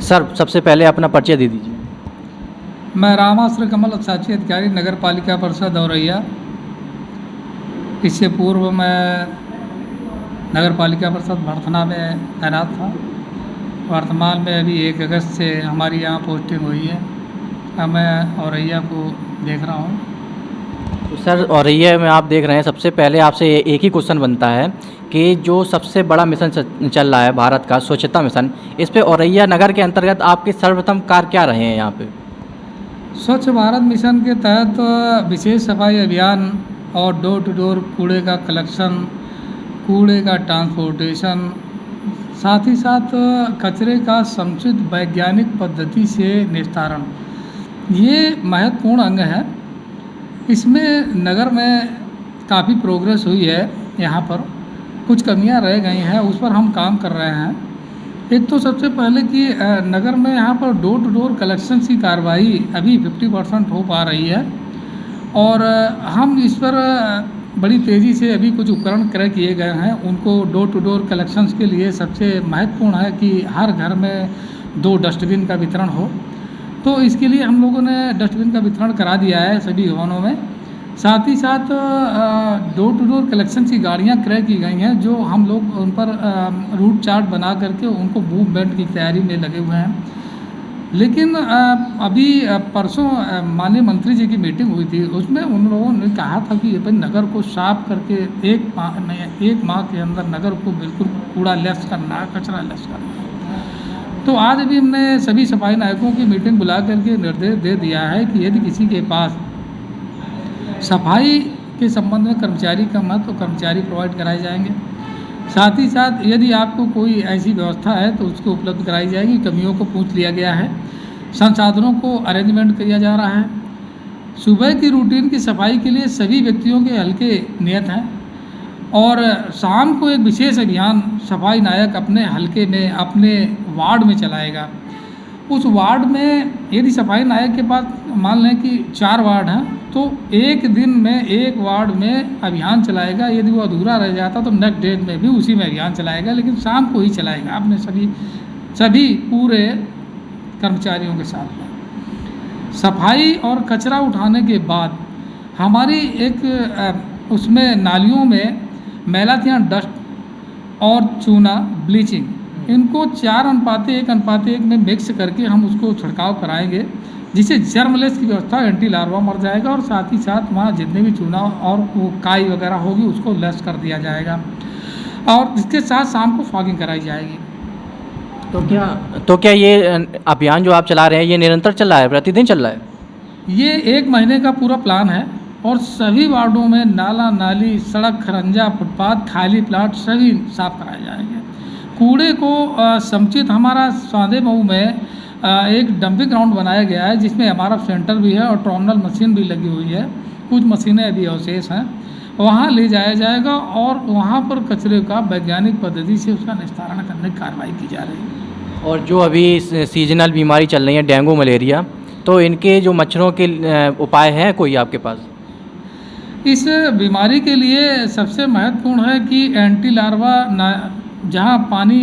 Sir सबसे पहले अपना परिचय दे दीजिए। मैं रामाश्रय कमल अक्षांशीय अधिकारी नगर पालिका परिषद औरैया। इससे पूर्व मैं नगर पालिका परिषद भरथना में तैनात था। वर्तमान में अभी 1 अगस्त से हमारी यहाँ पोस्टिंग हुई है। अब मैं औरैया को देख रहा हूँ। तो सर औरैया में आप देख रहे हैं, सबसे पहले आपसे एक ही क्वेश्चन बनता है कि जो सबसे बड़ा मिशन चल रहा है भारत का स्वच्छता मिशन, इस पे औरैया नगर के अंतर्गत आपके सर्वप्रथम कार्य क्या रहे हैं यहाँ पे? स्वच्छ भारत मिशन के तहत विशेष सफाई अभियान और डोर टू डोर कूड़े का कलेक्शन, कूड़े का ट्रांसपोर्टेशन, साथ ही साथ कचरे का समुचित वैज्ञानिक पद्धति से निस्तारण, ये महत्वपूर्ण अंग है। इसमें नगर में काफ़ी प्रोग्रेस हुई है। यहाँ पर कुछ कमियां रह गई हैं, उस पर हम काम कर रहे हैं। एक तो सबसे पहले कि नगर में यहाँ पर डोर टू डोर कलेक्शन की कार्रवाई अभी 50% हो पा रही है और हम इस पर बड़ी तेज़ी से अभी कुछ उपकरण क्रय किए गए हैं। उनको डोर टू डोर कलेक्शंस के लिए सबसे महत्वपूर्ण है कि हर घर में 2 डस्टबिन का वितरण हो। तो इसके लिए हम लोगों ने डस्टबिन का वितरण करा दिया है सभी भवनों में। साथ ही साथ डोर टू डोर कलेक्शन की गाड़ियाँ क्रय की गई हैं, जो हम लोग उन पर रूट चार्ट बना करके उनको मूवमेंट की तैयारी में लगे हुए हैं। लेकिन अभी परसों माननीय मंत्री जी की मीटिंग हुई थी, उसमें उन लोगों ने कहा था कि अपन नगर को साफ करके 1 माह के अंदर नगर को बिल्कुल कूड़ा लेस करना है, कचरा लेस करना है। तो आज भी हमने सभी सफाई नायकों की मीटिंग बुला करके निर्देश दे दिया है कि यदि किसी के पास सफाई के संबंध में कर्मचारी कम है तो कर्मचारी प्रोवाइड कराए जाएंगे। साथ ही साथ यदि आपको कोई ऐसी व्यवस्था है तो उसको उपलब्ध कराई जाएगी। कमियों को पूछ लिया गया है, संसाधनों को अरेंजमेंट किया जा रहा है। सुबह की रूटीन की सफाई के लिए सभी व्यक्तियों के हल्के नियत हैं और शाम को एक विशेष अभियान सफाई नायक अपने हल्के में, अपने वार्ड में चलाएगा। उस वार्ड में यदि सफाई नायक के पास मान लें कि 4 वार्ड हैं तो एक दिन में एक वार्ड में अभियान चलाएगा। यदि वो अधूरा रह जाता तो नेक्स्ट डे में भी उसी में अभियान चलाएगा, लेकिन शाम को ही चलाएगा अपने सभी पूरे कर्मचारियों के साथ में। सफाई और कचरा उठाने के बाद हमारी एक उसमें नालियों में मैलाथियन डस्ट और चूना, ब्लीचिंग, इनको 4:1:1 में मिक्स करके हम उसको छिड़काव कराएंगे, जिससे जर्मलेस की व्यवस्था, एंटी लार्वा मर जाएगा और साथ ही साथ वहाँ जितने भी चूना और वो काई वगैरह होगी उसको लेस कर दिया जाएगा और इसके साथ शाम को फॉगिंग कराई जाएगी। तो क्या ये अभियान जो आप चला रहे हैं ये निरंतर चल रहा है, प्रतिदिन चल रहा है? ये 1 महीने का पूरा प्लान है और सभी वार्डों में नाला, नाली, सड़क, खरंजा, फुटपाथ, खाली प्लाट सभी साफ कराए जाएंगे। कूड़े को समुचित हमारा सौंदे मऊ में एक डंपिंग ग्राउंड बनाया गया है, जिसमें हमारा सेंटर भी है और टर्मिनल मशीन भी लगी हुई है। कुछ मशीनें अभी अवशेष हैं, वहाँ ले जाया जाएगा और वहाँ पर कचरे का वैज्ञानिक पद्धति से उसका निस्तारण करने की कार्रवाई की जा रही है। और जो अभी सीजनल बीमारी चल रही है, डेंगू, मलेरिया, तो इनके जो मच्छरों के उपाय हैं कोई आपके पास? इस बीमारी के लिए सबसे महत्वपूर्ण है कि एंटी लार्वा जहाँ पानी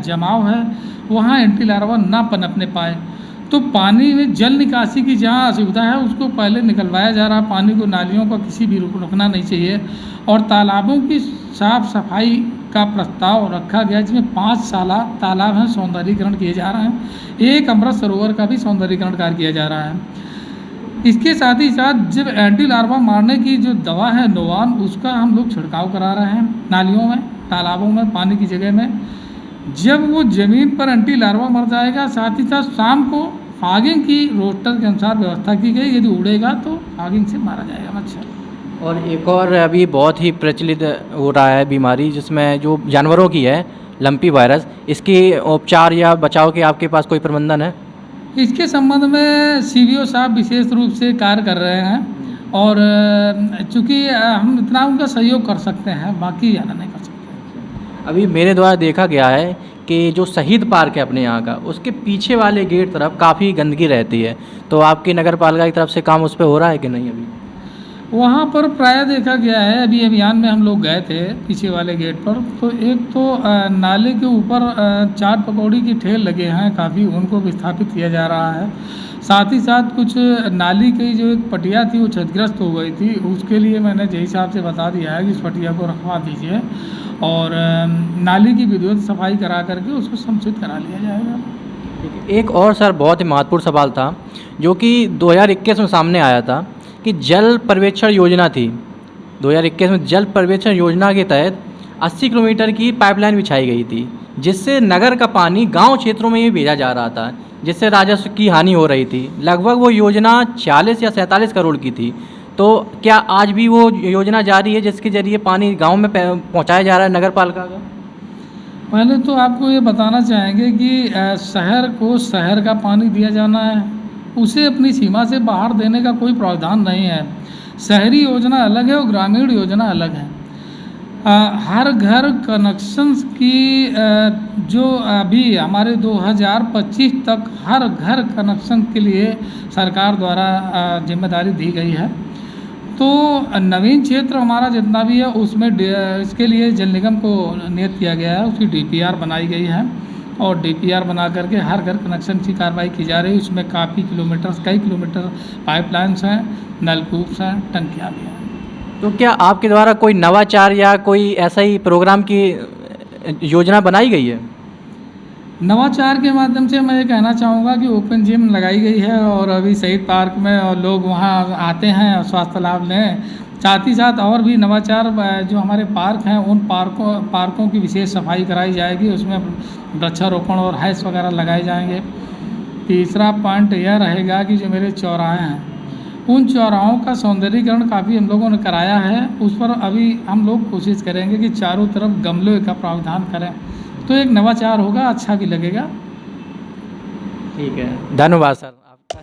जमाव है वहाँ एंटी लार्वा ना पनपने पाए। तो पानी में जल निकासी की जहाँ असुविधा है उसको पहले निकलवाया जा रहा। पानी को, नालियों का किसी भी रुकना नहीं चाहिए और तालाबों की साफ सफाई का प्रस्ताव रखा गया, जिसमें 5 साला तालाब हैं, सौंदर्यीकरण किए जा रहे हैं। एक अमृत सरोवर का भी सौंदर्यीकरण कार्य किया जा रहा है। इसके साथ ही साथ जब एंटी लार्वा मारने की जो दवा है नोवान, उसका हम लोग छिड़काव करा रहे हैं नालियों में, तालाबों में, पानी की जगह में। जब वो ज़मीन पर एंटी लार्वा मर जाएगा, साथ ही साथ शाम को फॉगिंग की रोस्टर के अनुसार व्यवस्था की गई। यदि उड़ेगा तो फॉगिंग से मारा जाएगा मच्छर। और एक और अभी बहुत ही प्रचलित हो रहा है बीमारी, जिसमें जो जानवरों की है, लंपी वायरस, इसकी उपचार या बचाव के आपके पास कोई प्रबंधन है? इसके संबंध में CBO साहब विशेष रूप से कार्य कर रहे हैं और चूँकि हम इतना उनका सहयोग कर सकते हैं, बाकी ज़्यादा नहीं कर सकते। अभी मेरे द्वारा देखा गया है कि जो शहीद पार्क है अपने यहाँ का, उसके पीछे वाले गेट तरफ काफ़ी गंदगी रहती है, तो आपकी नगर पालिका की तरफ से काम उस पर हो रहा है कि नहीं? अभी वहाँ पर प्राय देखा गया है, अभी अभियान में हम लोग गए थे पीछे वाले गेट पर, तो एक तो नाले के ऊपर चाट पकौड़ी की ठेल लगे हैं काफ़ी, उनको विस्थापित किया जा रहा है। साथ ही साथ कुछ नाली की जो एक पटिया थी वो क्षतिग्रस्त हो गई थी, उसके लिए मैंने जय साहब से बता दिया है कि इस पटिया को रखवा दीजिए और नाली की विधिवत सफाई करा करके उसको संचित करा लिया जाएगा। एक और सर बहुत ही महत्वपूर्ण सवाल था जो कि 2021 में सामने आया था कि जल पर्यवेक्षण योजना थी। 2021 में जल पर्यवेक्षण योजना के तहत 80 किलोमीटर की पाइपलाइन बिछाई गई थी, जिससे नगर का पानी गांव क्षेत्रों में ही भेजा जा रहा था, जिससे राजस्व की हानि हो रही थी। लगभग वो योजना 46 या 47 करोड़ की थी। तो क्या आज भी वो योजना जारी है जिसके ज़रिए पानी गांव में पहुंचाया जा रहा है नगर पालिका का? पहले तो आपको ये बताना चाहेंगे कि शहर को शहर का पानी दिया जाना है, उसे अपनी सीमा से बाहर देने का कोई प्रावधान नहीं है। शहरी योजना अलग है और ग्रामीण योजना अलग है। हर घर कनेक्शंस की जो अभी हमारे 2025 तक हर घर कनेक्शन के लिए सरकार द्वारा जिम्मेदारी दी गई है। तो नवीन क्षेत्र हमारा जितना भी है उसमें इसके लिए जल निगम को नियत किया गया है, उसकी डीपीआर बनाई गई है और डीपीआर बना करके हर घर कनेक्शन की कार्रवाई की जा रही है। उसमें काफ़ी कई किलोमीटर पाइपलाइंस हैं, नलकूप्स हैं, टंकियाँ भी हैं। तो क्या आपके द्वारा कोई नवाचार या कोई ऐसा ही प्रोग्राम की योजना बनाई गई है? नवाचार के माध्यम से मैं ये कहना चाहूँगा कि ओपन जिम लगाई गई है और अभी शहीद पार्क में और लोग वहाँ आते हैं और स्वास्थ्य लाभ लें। साथ ही साथ और भी नवाचार जो हमारे पार्क हैं उन पार्कों की विशेष सफाई कराई जाएगी, उसमें वृक्षारोपण और हैश वगैरह लगाए जाएंगे। तीसरा पॉइंट यह रहेगा कि जो मेरे चौराहे हैं उन चौराहों का सौंदर्यीकरण काफ़ी हम लोगों ने कराया है, उस पर अभी हम लोग कोशिश करेंगे कि चारों तरफ गमलों का प्रावधान करें, तो एक नवाचार होगा, अच्छा भी लगेगा। ठीक है, धन्यवाद सर आपका।